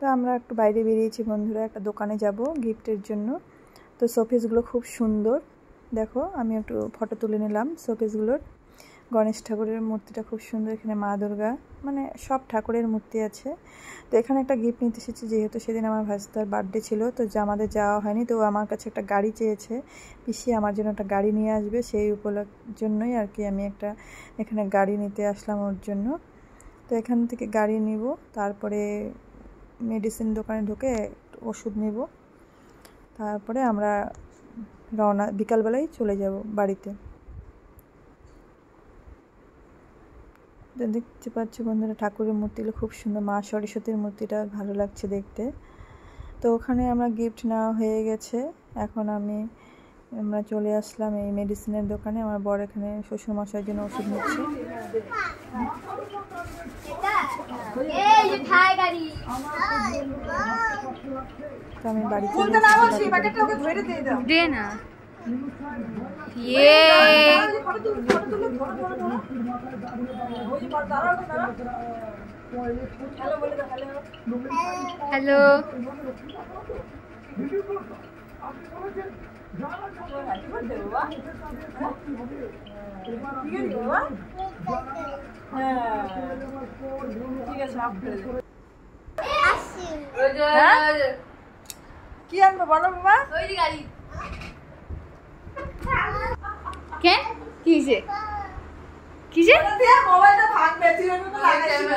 তো আমরা একটু বাইরে বেরিয়েছি বন্ধুরা, একটা দোকানে যাব গিফটের জন্য। তো শোপিসগুলো খুব সুন্দর, দেখো আমি একটু ফটো তুলে নিলাম শোপিসগুলোর। গণেশ ঠাকুরের মূর্তিটা খুব সুন্দর, এখানে মা দুর্গা, মানে সব ঠাকুরের মূর্তি আছে। তো এখানে একটা গিফট নিতে এসেছি, যেহেতু সেদিন আমার ভাস্তার বার্থডে ছিল, তো আমাদের যাওয়া হয়নি। তো আমার কাছে একটা গাড়ি চেয়েছে, পিসি আমার জন্য একটা গাড়ি নিয়ে আসবে, সেই উপলক্ষের জন্যই আর কি আমি একটা এখানে গাড়ি নিতে আসলাম ওর জন্য। তো এখান থেকে গাড়ি নিব, তারপরে মেডিসিন দোকানে ঢুকে ওষুধ নিব, তারপরে আমরা রওনা, বিকালবেলায় চলে যাব বাড়িতে। দেখতে পাচ্ছি বন্ধুরা ঠাকুরের মূর্তিগুলো খুব সুন্দর, মা সরস্বতীর মূর্তিটা ভালো লাগছে দেখতে। তো ওখানে আমরা গিফট নেওয়া হয়ে গেছে, এখন আমরা চলে আসলাম এই মেডিসিনের দোকানে। আমার বর এখানে শ্বশুরমশাইয়ের জন্য ওষুধ নিচ্ছে। তো আমি বাড়িতে হ্যালো কি আনবো বলো বাবা? কেন কিসে কিসে মোবাইলটা ভাঙবে, তুই ওটা লাগাইছিস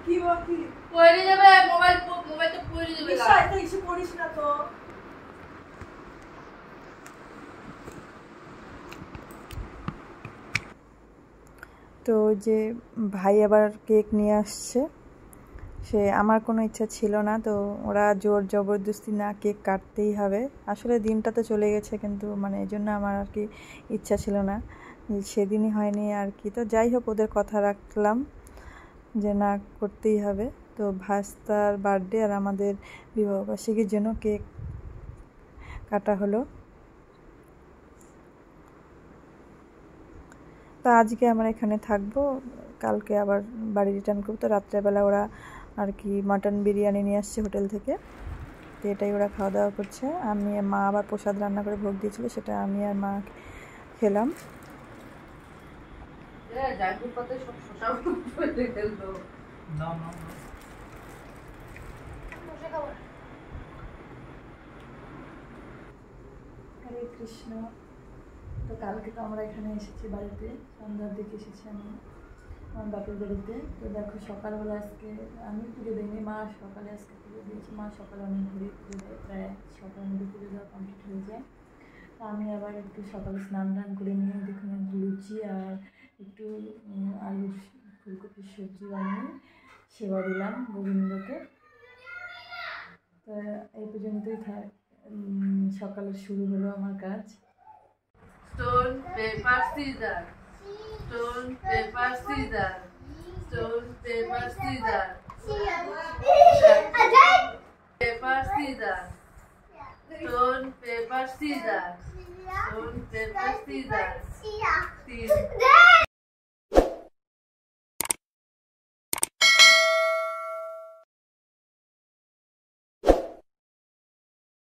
কি বলছিস? পড়ে যাবে মোবাইলটা পড়ে যাবে, বিষয়টা কিছু করিস না তো। তো যে ভাই আবার কেক নিয়ে আসছে, সে আমার কোনো ইচ্ছা ছিল না, তো ওরা জোর জবরদস্তি না কেক কাটতেই হবে। আসলে দিনটা তো চলে গেছে, কিন্তু মানে এই জন্য আমার আর কি ইচ্ছা ছিল না, সেদিনই হয়নি আর কি। তো যাই হোক, ওদের কথা রাখলাম যে না, করতেই হবে। তো ভাস্তার বার্থডে আর আমাদের বিবাহবার্ষিকীর জন্য কেক কাটা হলো। তো আজকে আমরা এখানে থাকবো, কালকে আবার বাড়ি রিটার্ন করবো। তো রাত্রেবেলা ওরা আর কি মাটন বিরিয়ানি নিয়ে আসছে হোটেল থেকে, তো এটাই ওরা খাওয়া দাওয়া করছে। আমি মা আবার প্রসাদ রান্না করে ভোগ দিয়েছিল, সেটা আমি আর মা খেলাম। হরে কৃষ্ণ। তো কালকে তো আমরা এখানে এসেছি বাড়িতে, সন্ধ্যার দিকে এসেছি আমি আমার বাপের বাড়িতে। তো দেখো সকালবেলা আজকে আমি পুজো দিইনি, মা সকালে আজকে পুজো দিয়েছি। মা সকালে অনেক ঘুরে পুজো দেয়, প্রায় সকালে মধ্যে পুজো দেওয়া কমপ্লিট হয়ে যায়। তো আমি আবার একটু সকালে স্নান টান করে নিয়ে দেখুন লুচি আর একটু আলু ফুলকপির সবজি বানিয়ে সেবা দিলাম গোবিন্দকে। তো এই পর্যন্তই সকালে শুরু হলো আমার কাজ। Stone paper scissor, stone paper scissor, stone paper scissor, paper scissor, stone paper scissor, stone paper scissor,